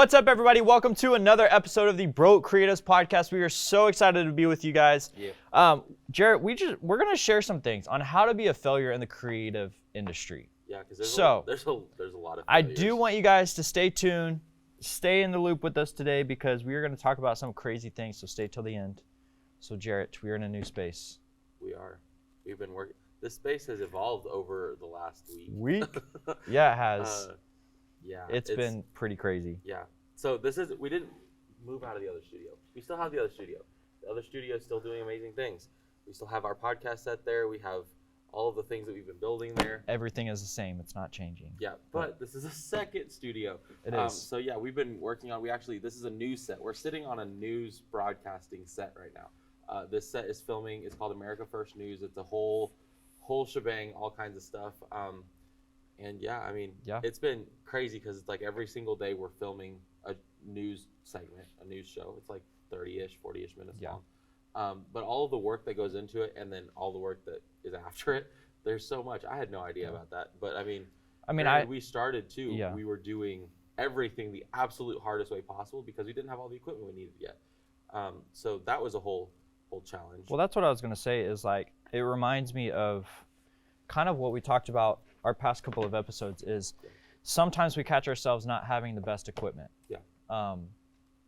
What's up, everybody? Welcome to another episode of the Broke Creatives Podcast. We are so excited to be with you guys. Yeah. Jarrett, we're gonna share some things on how to be a failure in the creative industry. Yeah, because there's a lot of failures. I do want you guys to stay tuned, stay in the loop with us today because we are gonna talk about some crazy things. So stay till the end. So Jarrett, we are in a new space. We are. We've been working. This space has evolved over the last week. Yeah, it has. Yeah. It's been pretty crazy. Yeah. So we didn't move out of the other studio. We still have the other studio. The other studio is still doing amazing things. We still have our podcast set there. We have all of the things that we've been building there. Everything is the same. It's not changing. Yeah, but this is a second studio. It is. So yeah, we've been working on, this is a news set. We're sitting on a news broadcasting set right now. This set is filming. It's called America First News. It's a whole shebang, all kinds of stuff. And yeah, I mean, It's been crazy because it's like every single day we're filming a news segment, a news show. It's like 30-ish, 40-ish minutes long. But all of the work that goes into it and then all the work that is after it, there's so much. I had no idea about that. But I mean, we started too. Yeah. We were doing everything the absolute hardest way possible because we didn't have all the equipment we needed yet. So that was a whole challenge. Well, that's what I was going to say is like, it reminds me of kind of what we talked about our past couple of episodes is sometimes we catch ourselves not having the best equipment. Yeah.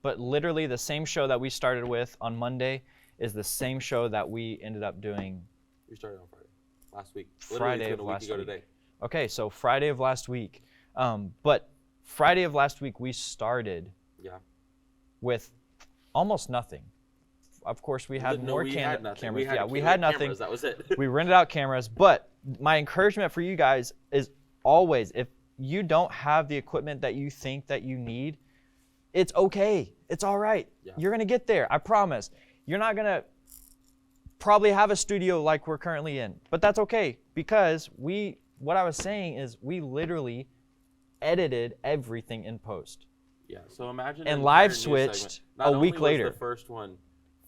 But literally the same show that we started with on Monday is the same show that we ended up doing. We started on Friday, last week. Friday of last week. Today. Okay, so Friday of last week. But Friday of last week we started with almost nothing. Of course, we had more cameras. We had nothing. Cameras, that was it. We rented out cameras, but my encouragement for you guys is always, if you don't have the equipment that you think that you need, it's okay. It's all right. Yeah. You're going to get there. I promise. You're not going to probably have a studio like we're currently in, but that's okay because what I was saying is we literally edited everything in post. Yeah. So imagine and live switched a week later. The first one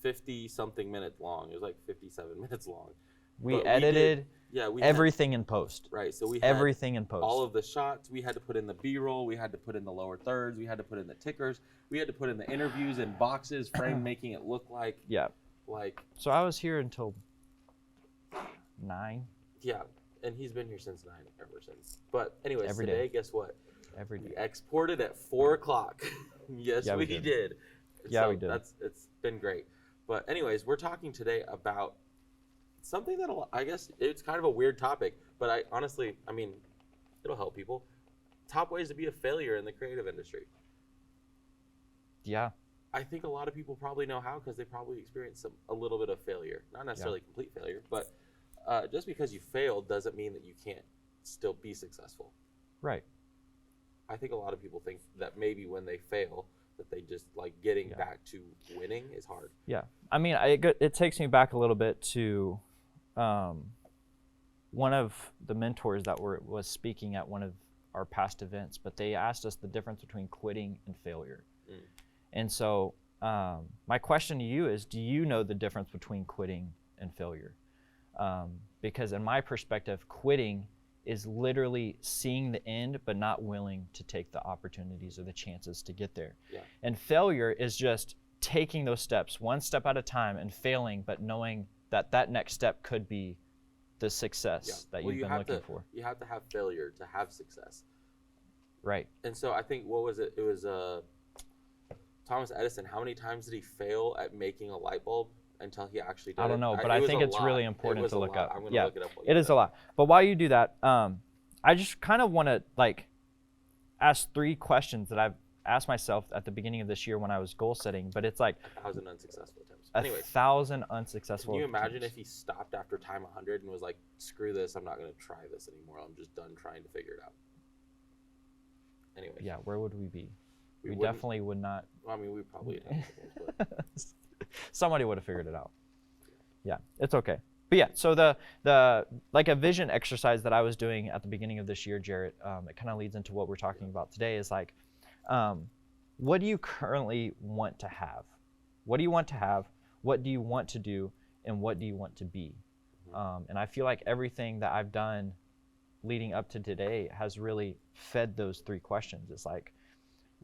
50-something minutes long. It was like 57 minutes long. We edited everything in post. Right. So we had everything in post. All of the shots. We had to put in the B-roll. We had to put in the lower thirds. We had to put in the tickers. We had to put in the interviews in boxes, framed, making it look like. Yeah. Like. So I was here until 9. Yeah, and he's been here since 9 ever since. But anyways, every today, day. Guess what? Every day. We exported at 4 o'clock. Yes, we did. Yeah, we did. It's been great. But anyways, we're talking today about something that I guess it's kind of a weird topic, but I mean, it'll help people. Top ways to be a failure in the creative industry. Yeah. I think a lot of people probably know how because they probably experienced a little bit of failure. Not necessarily complete failure, but just because you failed doesn't mean that you can't still be successful. Right. I think a lot of people think that maybe when they fail, that they just like getting back to winning is hard. Yeah. I mean, it takes me back a little bit to one of the mentors that was speaking at one of our past events, but they asked us the difference between quitting and failure. And so my question to you is, do you know the difference between quitting and failure? Because in my perspective, quitting is literally seeing the end but not willing to take the opportunities or the chances to get there. Yeah. And failure is just taking those steps one step at a time and failing, but knowing that next step could be the success that you've been looking for. You have to have failure to have success. Right. And so I think, what was it? It was Thomas Edison. How many times did he fail at making a light bulb until he actually did it? I don't know, but I think it's really important to look up. I'm going to look it up. It is a lot. But while you do that, I just kind of want to ask 3 questions that I've asked myself at the beginning of this year when I was goal setting, but it's like 1,000 unsuccessful attempts. Anyways, 1,000 unsuccessful attempts. Can you imagine attempts. if he stopped after time 100 and was like, screw this, I'm not going to try this anymore. I'm just done trying to figure it out. Anyways. Yeah, where would we be? We definitely would not. Well, I mean, we probably would have but somebody would have figured it out. Yeah, it's okay. But yeah, so the like a vision exercise that I was doing at the beginning of this year, Jarrett, it kind of leads into what we're talking about today is like, what do you currently want to have? What do you want to have? What do you want to do? And what do you want to be? And I feel like everything that I've done leading up to today has really fed those 3 questions. It's like,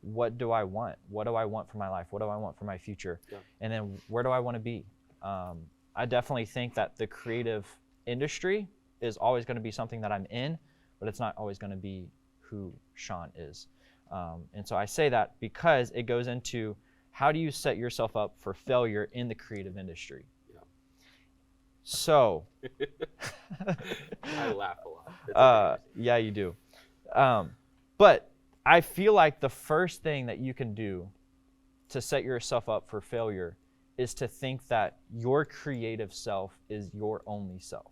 what do I want? What do I want for my life? What do I want for my future? Yeah. And then where do I want to be? I definitely think that the creative industry is always going to be something that I'm in, but it's not always going to be who Sean is. And so I say that because it goes into how do you set yourself up for failure in the creative industry? Yeah. So. I laugh a lot. Yeah, you do. But I feel like the first thing that you can do to set yourself up for failure is to think that your creative self is your only self.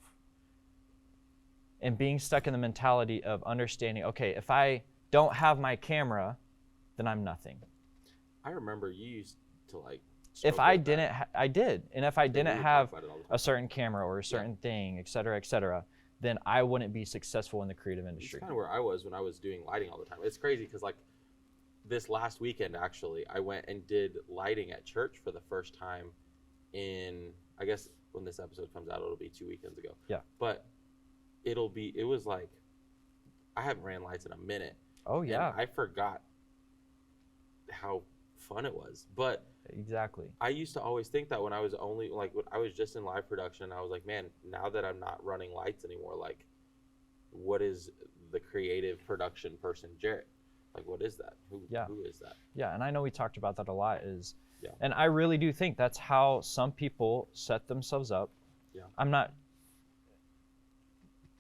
And being stuck in the mentality of understanding, okay, if I don't have my camera, then I'm nothing. I remember you used to like. If I didn't, I did. And if I didn't have a certain camera or a certain thing, et cetera, then I wouldn't be successful in the creative industry. It's kind of where I was when I was doing lighting all the time. It's crazy because like this last weekend, actually, I went and did lighting at church for the first time in, I guess when this episode comes out, it'll be 2 weekends ago. Yeah. But it was like, I haven't ran lights in a minute. Oh, yeah. And I forgot how fun it was. But exactly. I used to always think that when I was only, like, when I was just in live production, I was like, man, now that I'm not running lights anymore, like, what is the creative production person, Jarrett? Like, what is that? Who is that? Yeah, and I know we talked about that a lot Yeah. And I really do think that's how some people set themselves up. Yeah. I'm not,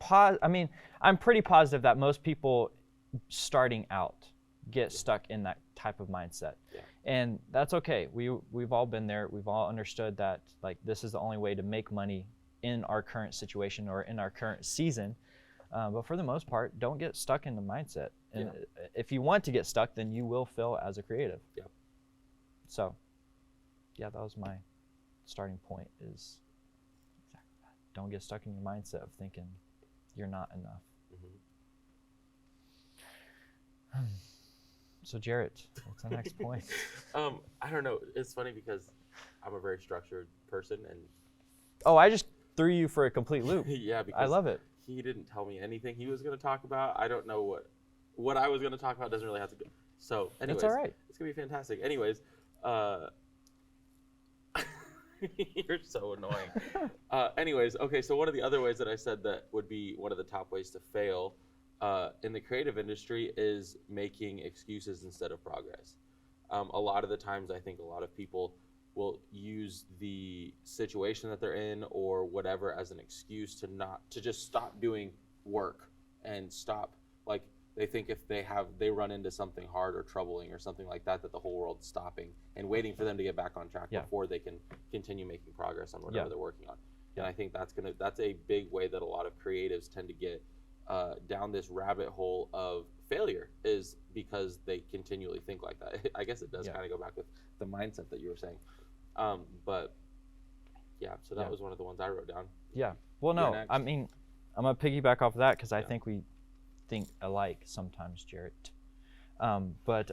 I'm pretty positive that most people starting out get stuck in that type of mindset. Yeah. And that's okay. We've all been there. We've all understood that like this is the only way to make money in our current situation or in our current season. But for the most part, don't get stuck in the mindset. And if you want to get stuck, then you will fail as a creative. Yeah. So, yeah, that was my starting point is exactly that. Don't get stuck in your mindset of thinking you're not enough. Mm-hmm. So, Jarrett, what's the next point? I don't know. It's funny because I'm a very structured person. And oh, I just threw you for a complete loop. Yeah, because I love it. He didn't tell me anything he was going to talk about. I don't know what I was going to talk about. Doesn't really have to go. So, anyways, that's all right. It's going to be fantastic. Anyways, you're so annoying. Anyways, okay, so one of the other ways that I said that would be one of the top ways to fail in the creative industry is making excuses instead of progress. A lot of the times, I think a lot of people will use the situation that they're in or whatever as an excuse to just stop doing work and stop. Like they think if they run into something hard or troubling or something like that, that the whole world's stopping and waiting for them to get back on track before they can continue making progress on whatever they're working on. And I think that's a big way that a lot of creatives tend to get down this rabbit hole of failure, is because they continually think like that. I guess it does kind of go back with the mindset that you were saying. But yeah, so that was one of the ones I wrote down. Yeah. Well, no, I mean, I'm going to piggyback off of that because I think we think alike sometimes, Jarrett. But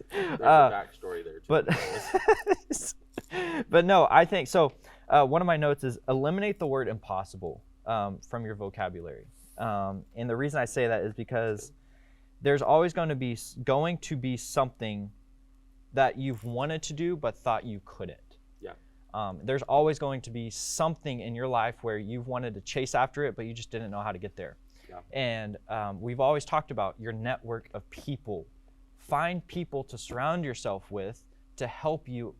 there's a backstory there too. But no, I think so. One of my notes is eliminate the word impossible from your vocabulary. And the reason I say that is because there's always going to be something that you've wanted to do but thought you couldn't. Yeah. There's always going to be something in your life where you've wanted to chase after it, but you just didn't know how to get there. Yeah. And we've always talked about your network of people. Find people to surround yourself with to help you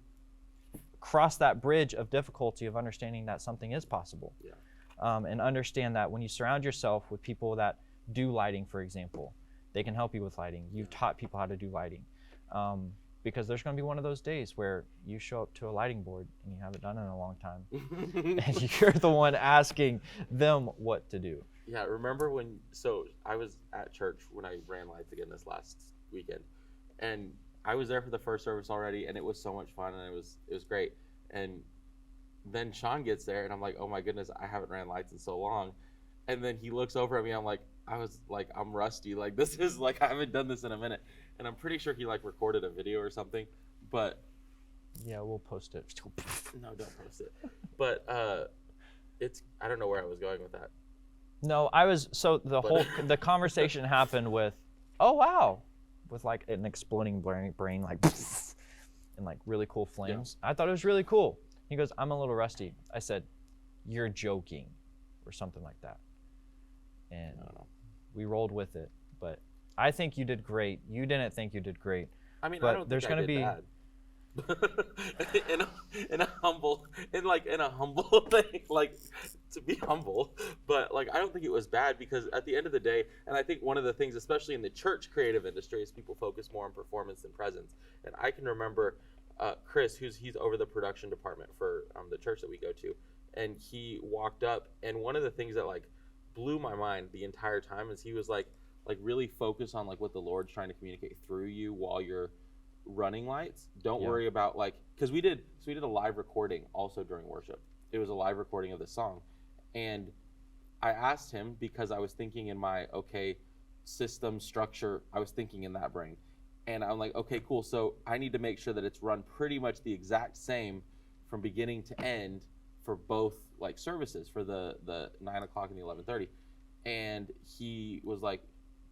cross that bridge of difficulty of understanding that something is possible. Yeah. And understand that when you surround yourself with people that do lighting, for example, they can help you with lighting. You've taught people how to do lighting. Because there's going to be one of those days where you show up to a lighting board and you haven't done it in a long time. And you're the one asking them what to do. Yeah, remember so I was at church when I ran lights again this last weekend. And I was there for the first service already, and it was so much fun, and it was great. And then Sean gets there, and I'm like, oh my goodness, I haven't ran lights in so long. And then he looks over at me, I'm rusty. Like, this is like, I haven't done this in a minute. And I'm pretty sure he like recorded a video or something, but. Yeah, we'll post it. No, don't post it. But I don't know where I was going with that. No, the conversation happened with, oh wow, with like an exploding brain like and like really cool flames. I thought it was really cool. He goes, I'm a little rusty. I said, you're joking, or something like that. And we rolled with it. But I think you did great. You didn't think you did great. I mean, but I don't there's think gonna I did be bad. in a humble thing, like, to be humble, but like I don't think it was bad, because at the end of the day, and I think one of the things, especially in the church creative industry, is people focus more on performance than presence. And I can remember Chris, he's over the production department for the church that we go to, and he walked up, and one of the things that like blew my mind the entire time is he was like really focus on like what the Lord's trying to communicate through you while you're running lights. Don't worry about like, because we did a live recording also during worship. It was a live recording of the song, and I asked him, because I was thinking in my system structure, I was thinking in that brain, and I'm like, okay, cool, so I need to make sure that it's run pretty much the exact same from beginning to end for both like services, for the 9 o'clock and the 11:30. And he was like,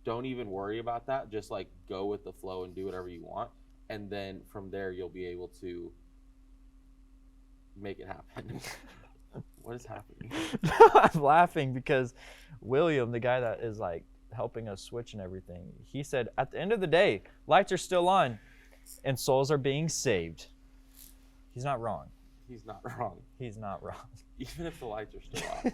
don't even worry about that, just like go with the flow and do whatever you want, and then from there you'll be able to make it happen. What is happening? I'm laughing because William, the guy that is like helping us switch and everything, he said at the end of the day, lights are still on and souls are being saved. He's not wrong. He's not wrong. He's not wrong. Even if the lights are still off.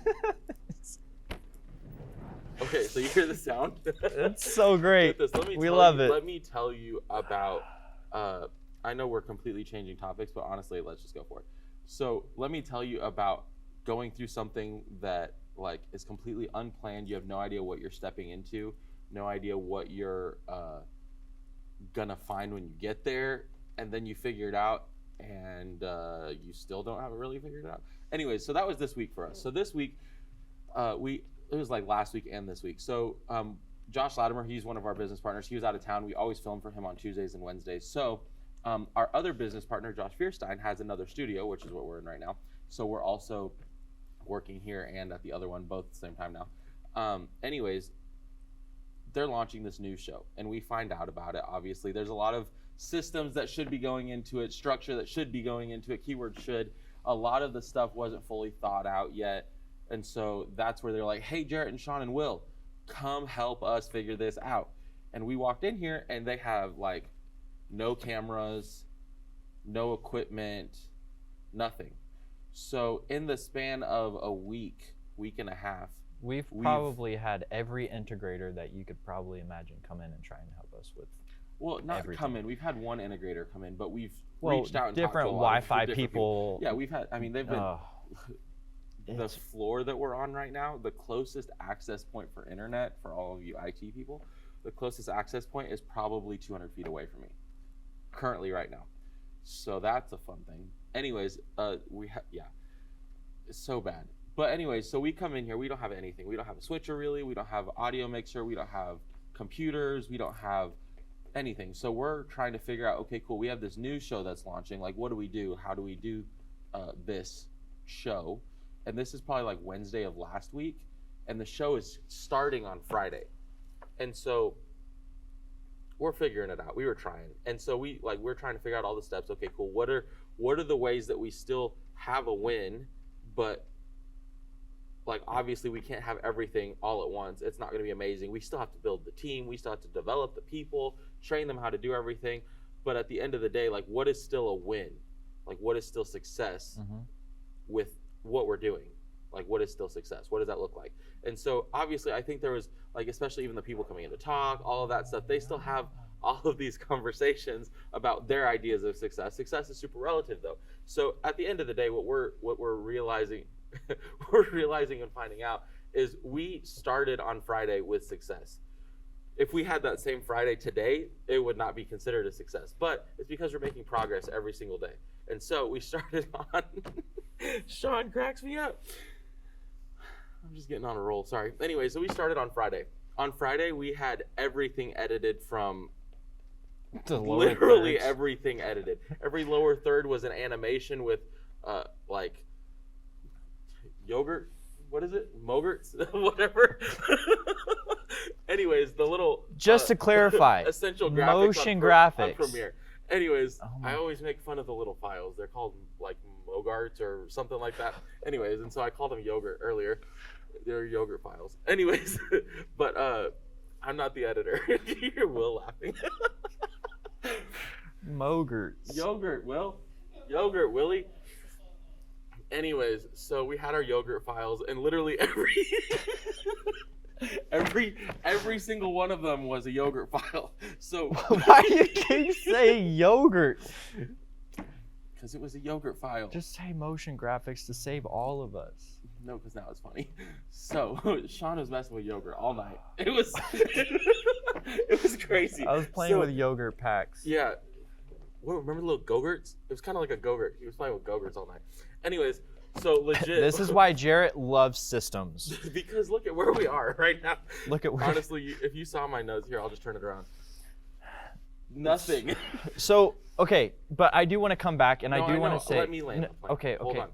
Okay, so you hear the sound? It's so great. We love it. Let me tell you about, I know we're completely changing topics, but honestly, let's just go for it. So let me tell you about going through something that like is completely unplanned. You have no idea what you're stepping into, no idea what you're gonna find when you get there, and then you figure it out, and you still don't have it really figured out. Anyways, so that was this week for us. So this week, it was like last week and this week. So Josh Latimer, he's one of our business partners. He was out of town. We always film for him on Tuesdays and Wednesdays. So our other business partner, Josh Fierstein, has another studio, which is what we're in right now. So we're also working here and at the other one, both at the same time now. Anyways, they're launching this new show, and we find out about it. Obviously, there's a lot of systems that should be going into it, structure that should be going into it, keyword should. A lot of the stuff wasn't fully thought out yet. And so that's where they're like, hey, Jarrett and Sean and Will, come help us figure this out. And we walked in here, and they have like no cameras, no equipment, nothing. So in the span of a week and a half, we've probably had every integrator that you could probably imagine come in and try and help us with. Well, not everything. Come in. We've had one integrator come in, but we've reached out and different talked to a lot Wi-Fi of different people. Yeah, we've had. I mean, they've been. The floor that we're on right now, the closest access point for internet for all of you IT people, the closest access point is probably 200 feet away from me, currently right now. So that's a fun thing. Anyways, it's so bad. But anyways, so we come in here, we don't have anything. We don't have a switcher really. We don't have an audio mixer. We don't have computers. We don't have anything. So we're trying to figure out, okay, cool. We have this new show that's launching. Like, what do we do? How do we do this show? And this is probably like Wednesday of last week, and the show is starting on Friday. And so we're figuring it out. We were trying. And so we're trying to figure out all the steps. Okay, cool. What are the ways that we still have a win, but like obviously we can't have everything all at once. It's not going to be amazing. We still have to build the team. We still have to develop the people, train them how to do everything. But at the end of the day, like what is still a win? Like what is still success with what we're doing? Like what is still success? What does that look like? And so obviously I think there was like, especially even the people coming in to talk, all of that stuff, they still have all of these conversations about their ideas of success. Success is super relative though. So at the end of the day, what we're realizing and finding out is we started on Friday with success. If we had that same Friday today, it would not be considered a success, but it's because we're making progress every single day. And so we started on, Sean cracks me up. I'm just getting on a roll, sorry. Anyway, so we started on Friday. On Friday, we had everything edited from, literally everything edited. Every lower third was an animation with like yogurt, what is it? Mogurts, whatever. Anyways, the little Just to clarify, essential graphics motion on graphics. Premiere. Anyways, Oh I always make fun of the little files. They're called like Mogarts or something like that. Anyways, and so I called them yogurt earlier. They're yogurt files. Anyways, but I'm not the editor. You're Will laughing. Mogarts. Yogurt, Will. Yogurt, Willie. Anyways, so we had our yogurt files, and literally every single one of them was a yogurt file. So Why do you keep saying yogurt? because it was a yogurt file. Just say motion graphics to save all of us. No, because now it's funny. So Sean was messing with yogurt all night. It was it was crazy. I was playing with yogurt packs. Yeah. What, remember the little Go-Gurts? It was kind of like a Go-Gurt. He was playing with Go-Gurts all night. Anyways, so legit. This is why Jarrett loves systems. Because look at where we are right now. Look at where. Honestly, if you saw my notes here, I'll just turn it around. Nothing. So, okay, but I do want to come back, and No, I do want know. to say. Let me land the plane. Okay, Hold okay. on.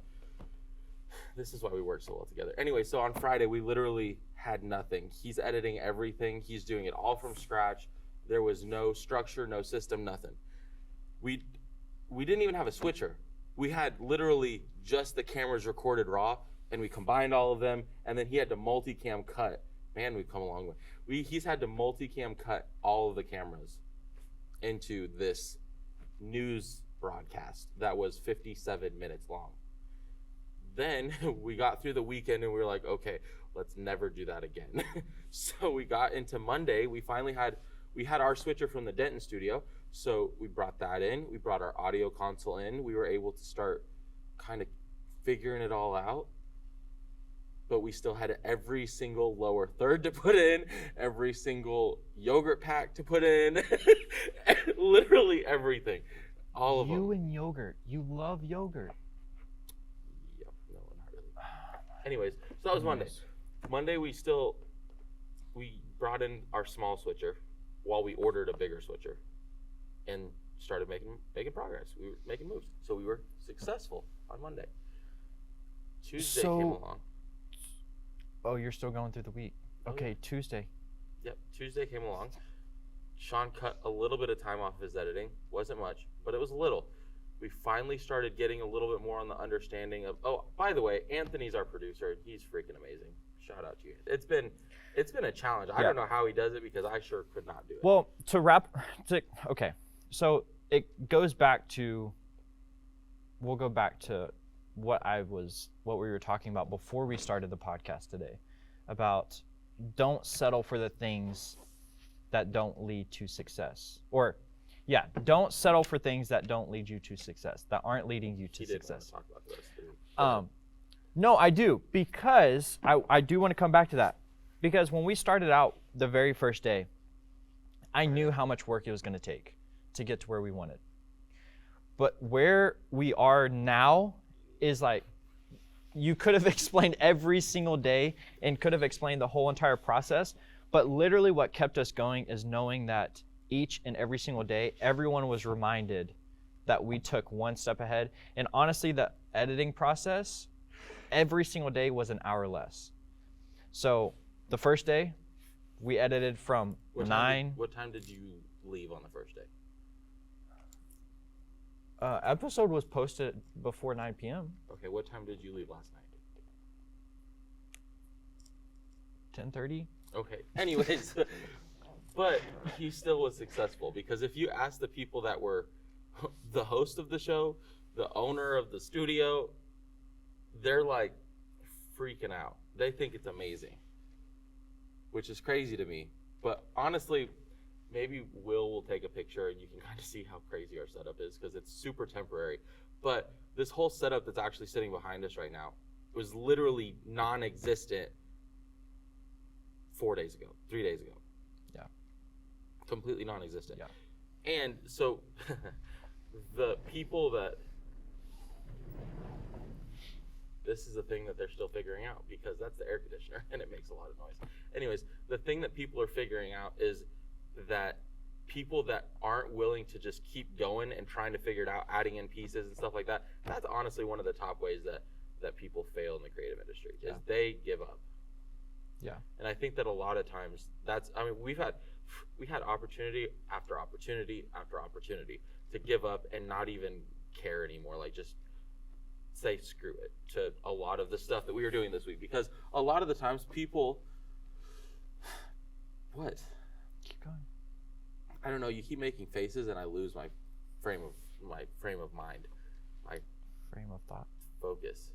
This is why we work so well together. Anyway, so on Friday, we literally had nothing. He's editing everything. He's doing it all from scratch. There was no structure, no system, nothing. We didn't even have a switcher. We had literally just the cameras recorded raw, and we combined all of them, and then he had to multicam cut. Man, we've come a long way. He's had to multicam cut all of the cameras into this news broadcast that was 57 minutes long. Then we got through the weekend and we were like, okay, let's never do that again. So we got into Monday. We had our switcher from the Denton studio. So we brought that in. We brought our audio console in. We were able to start kind of figuring it all out. But we still had every single lower third to put in, every single yogurt pack to put in, literally everything. All of them. You and yogurt. You love yogurt. Yep, no, not really. Anyways, so that was Monday. Monday we brought in our small switcher while we ordered a bigger switcher and started making progress. We were making moves. So we were successful on Monday. Tuesday came along. Oh, you're still going through the week. Okay, Tuesday. Yep, Tuesday came along. Sean cut a little bit of time off of his editing. Wasn't much, but it was a little. We finally started getting a little bit more on the understanding of, oh, by the way, Anthony's our producer. He's freaking amazing. Shout out to you. It's been a challenge. I don't know how he does it because I sure could not do it. Well, okay. So it goes back to, we'll go back to what we were talking about before we started the podcast today, about don't settle for the things that don't lead to success. Or, yeah, don't settle for things that don't lead you to success, that aren't leading you to success. Want to talk about this. No, I do, because I do want to come back to that. Because when we started out the very first day, I knew how much work it was going to take to get to where we wanted. But where we are now is like, you could have explained every single day and could have explained the whole entire process. But literally what kept us going is knowing that each and every single day, everyone was reminded that we took one step ahead. And honestly, the editing process, every single day was an hour less. So the first day, we edited from 9. What time did you leave on the first day? Episode was posted before 9 p.m. Okay, what time did you leave last night? 10:30. Okay, anyways, but he still was successful because if you ask the people that were the host of the show, the owner of the studio, they're like freaking out. They think it's amazing, which is crazy to me. But honestly, maybe will take a picture and you can kind of see how crazy our setup is because it's super temporary. But this whole setup that's actually sitting behind us right now was literally non-existent 3 days ago. Yeah. Completely non-existent. Yeah. And so the people that, this is the thing that they're still figuring out because that's the air conditioner and it makes a lot of noise. Anyways, the thing that people are figuring out is that people that aren't willing to just keep going and trying to figure it out, adding in pieces and stuff like that, that's honestly one of the top ways that people fail in the creative industry is they give up. Yeah. And I think that a lot of times we had opportunity after opportunity after opportunity to give up and not even care anymore. Like, just say screw it to a lot of the stuff that we were doing this week, because a lot of the times people, what? Keep going. I don't know. You keep making faces, and I lose my frame of mind, my Frame of thought. focus.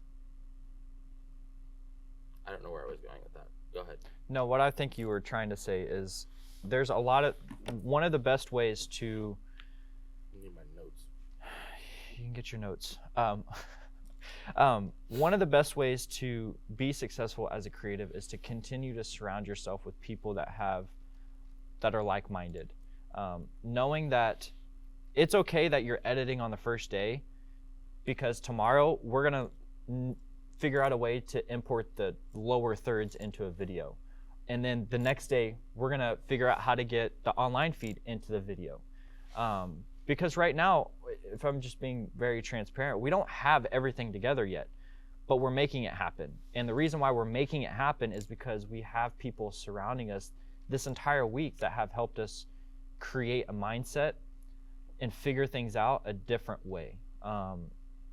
I don't know where I was going with that. Go ahead. No, what I think you were trying to say is there's one of the best ways to. I need my notes. You can get your notes. One of the best ways to be successful as a creative is to continue to surround yourself with people that are like-minded. Knowing that it's okay that you're editing on the first day, because tomorrow we're gonna figure out a way to import the lower thirds into a video, and then the next day we're gonna figure out how to get the online feed into the video. Because right now, if I'm just being very transparent, we don't have everything together yet, but we're making it happen. And the reason why we're making it happen is because we have people surrounding us this entire week that have helped us create a mindset and figure things out a different way.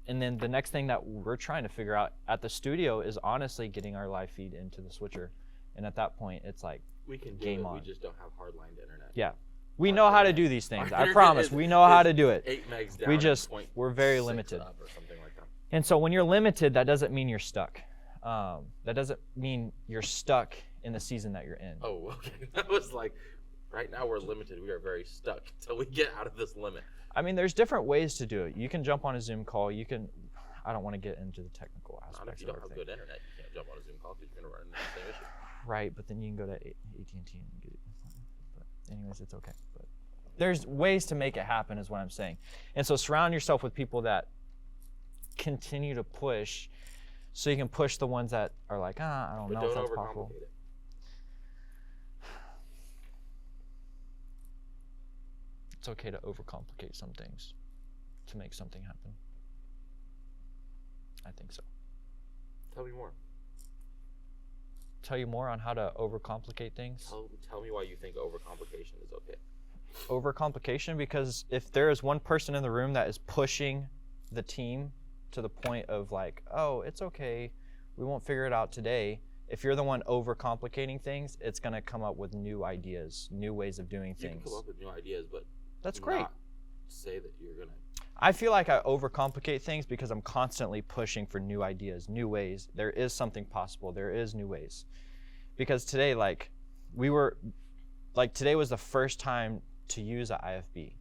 And then the next thing that we're trying to figure out at the studio is honestly getting our live feed into the switcher. And at that point, it's like, We can do game it. on. We just don't have hardline internet. yeah, we know how to do these things. Our I internet promise, is- we know how is to do it. 8 megs down. We and just, 0.6 we're very limited. up or something like that. And so when you're limited, that doesn't mean you're stuck. That doesn't mean you're stuck in the season that you're in. Oh, okay. That was like, right now we're limited. We are very stuck till we get out of this limit. I mean, there's different ways to do it. You can jump on a Zoom call. You can, I don't want to get into the technical Not if aspects you of don't have everything. good internet. You can't jump on a Zoom call because you're going to run into the same issue. Right, but then you can go to AT&T and get it. But anyways, it's okay. But there's ways to make it happen is what I'm saying. And so surround yourself with people that continue to push, so you can push the ones that are like, I don't But know if don't that's possible. overcomplicate it. It's okay to overcomplicate some things to make something happen. I think so. Tell me more. Tell you more on how to overcomplicate things. Tell me why you think overcomplication is okay. Overcomplication, because if there is one person in the room that is pushing the team to the point of like, oh, it's okay, we won't figure it out today. If you're the one overcomplicating things, it's going to come up with new ideas, new ways of doing You can things. come up with new ideas, but That's great. not say that you're going to. I feel like I overcomplicate things because I'm constantly pushing for new ideas, new ways. There is something possible. There is new ways. Because today, today was the first time to use an IFB.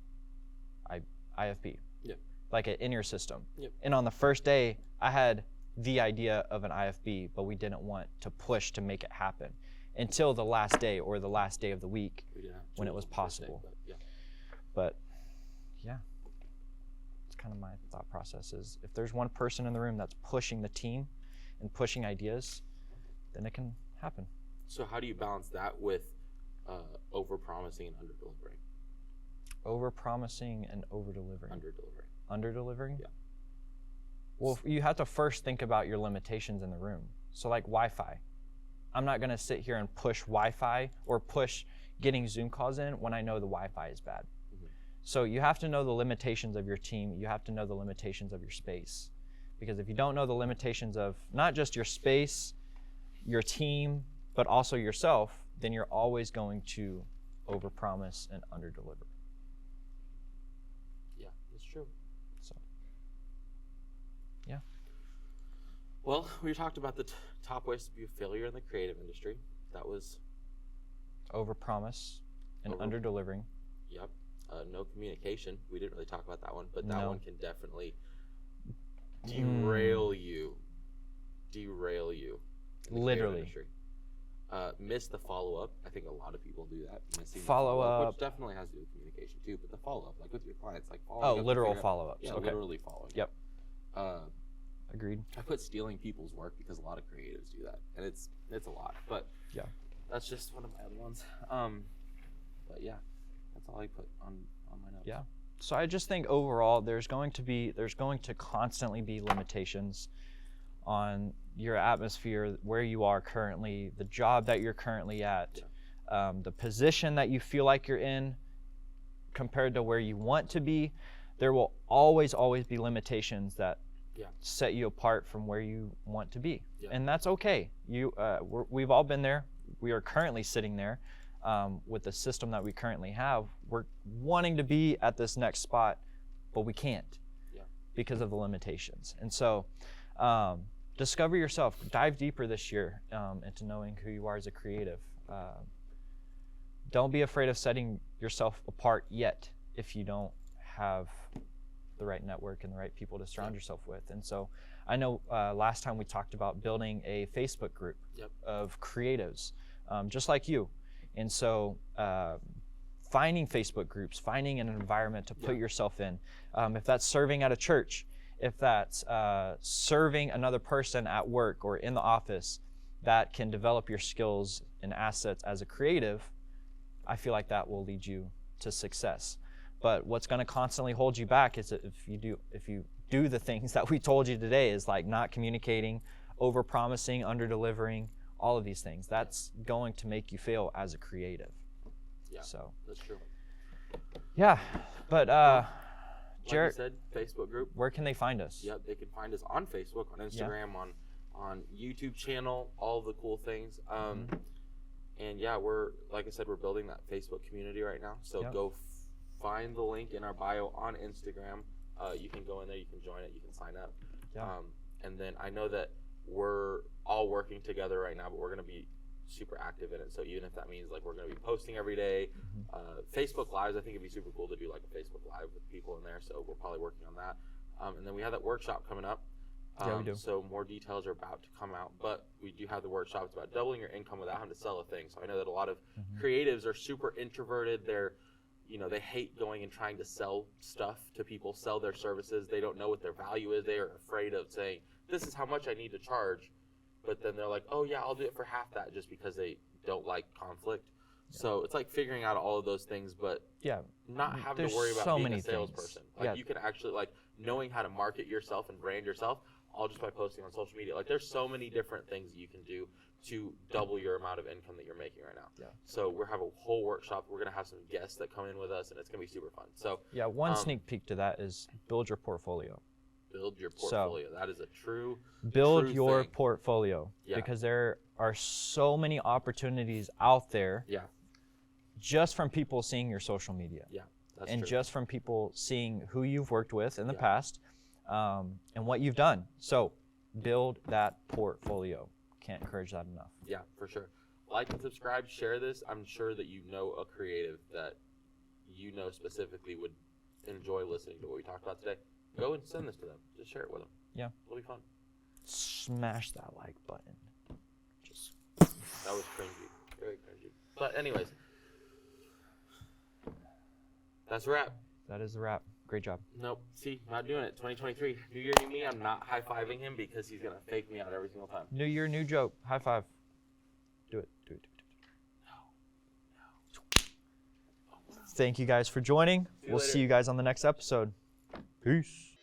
IFB. Yep. Like an in your system. Yep. And on the first day, I had the idea of an IFB, but we didn't want to push to make it happen until the last day or the last day of the week We didn't have when it tools was on the first day, possible. but yeah. But yeah, it's kind of my thought process is if there's one person in the room that's pushing the team and pushing ideas, then it can happen. So how do you balance that with over-promising and under-delivering? Over-promising and over-delivering. Under-delivering. Under-delivering? Yeah. Well, you have to first think about your limitations in the room. So like Wi-Fi. I'm not going to sit here and push Wi-Fi or push getting Zoom calls in when I know the Wi-Fi is bad. Mhm. So you have to know the limitations of your team. You have to know the limitations of your space. Because if you don't know the limitations of not just your space, your team, but also yourself, then you're always going to overpromise and underdeliver. Yeah, that's true. So, yeah. Well, we talked about the top ways to be a failure in the creative industry. That was, Overpromise and Over- underdelivering. yep. No communication. We didn't really talk about that one, but that No. one can definitely derail you. Derail you. in the creative Literally. industry. Miss the follow-up. I think a lot of people do that. Missing the Follow-up. which definitely has to do with communication too. But the follow-up, like with your clients, like following Oh, up to literal figure out- follow-ups. Yeah, Okay. literally following. Yep. Up. Agreed. I put stealing people's work because a lot of creatives do that, and it's a lot. But Yeah. that's just one of my other ones. But yeah, that's all I put on my notes. Yeah. So I just think overall there's going to constantly be limitations on your atmosphere, where you are currently, the job that you're currently at, the position that you feel like you're in compared to where you want to be. There will always be limitations that set you apart from where you want to be. And that's okay. We've all been there. We are currently sitting there with the system that we currently have. We're wanting to be at this next spot, but we can't because of the limitations. And so discover yourself. Dive deeper this year into knowing who you are as a creative. Don't be afraid of setting yourself apart yet if you don't have the right network and the right people to surround yourself with. And so I know last time we talked about building a Facebook group of creatives just like you. And so finding Facebook groups, finding an environment to put yourself in. If that's serving at a church, if that's serving another person at work or in the office that can develop your skills and assets as a creative, I feel like that will lead you to success. But what's going to constantly hold you back is if you do the things that we told you today, is like not communicating, over-promising, under-delivering, all of these things. That's going to make you fail as a creative. Yeah, so that's true. Yeah, but Jarrett, like you said, Facebook group. Where can they find us? Yep, they can find us on Facebook, on Instagram, on YouTube channel, all the cool things. And yeah, like I said, we're building that Facebook community right now. So go find the link in our bio on Instagram. You can go in there, you can join it, you can sign up. And then I know that we're all working together right now, but we're going to be super active in it. So even if that means like we're going to be posting every day, Facebook Lives, I think it'd be super cool to do like a Facebook Live with people in there. So we're probably working on that. And then we have that workshop coming up. We do. So more details are about to come out, but we do have the workshop. It's about doubling your income without having to sell a thing. So I know that a lot of creatives are super introverted. They hate going and trying to sell stuff to people, sell their services. They don't know what their value is. They are afraid of saying, this is how much I need to charge. But then they're like, oh yeah, I'll do it for half that, just because they don't like conflict. So it's like figuring out all of those things, but not having to worry about being a salesperson. Like you can actually, like, knowing how to market yourself and brand yourself, all just by posting on social media. Like there's so many different things you can do to double your amount of income that you're making right now. So we're having a whole workshop. We're going to have some guests that come in with us, and it's going to be super fun. So one sneak peek to that is build your portfolio. Build your portfolio. So, that is a true your thing. Portfolio. Because there are so many opportunities out there. Just from people seeing your social media. That's and true. Just from people seeing who you've worked with in the past and what you've done. So build that portfolio. Can't encourage that enough. Yeah, for sure. Like and subscribe, share this. I'm sure that you know a creative that you know specifically would enjoy listening to what we talked about today. Go and send this to them. Just share it with them. Yeah. It'll be fun. Smash that like button. That was cringy. Very cringy. But anyways, that's a wrap. That is a wrap. Great job. Nope. See, not doing it. 2023. New Year, new me. I'm not high-fiving him because he's going to fake me out every single time. New year, new joke. High five. Do it. No. Thank you guys for joining. We'll see you guys on the next episode. Peace.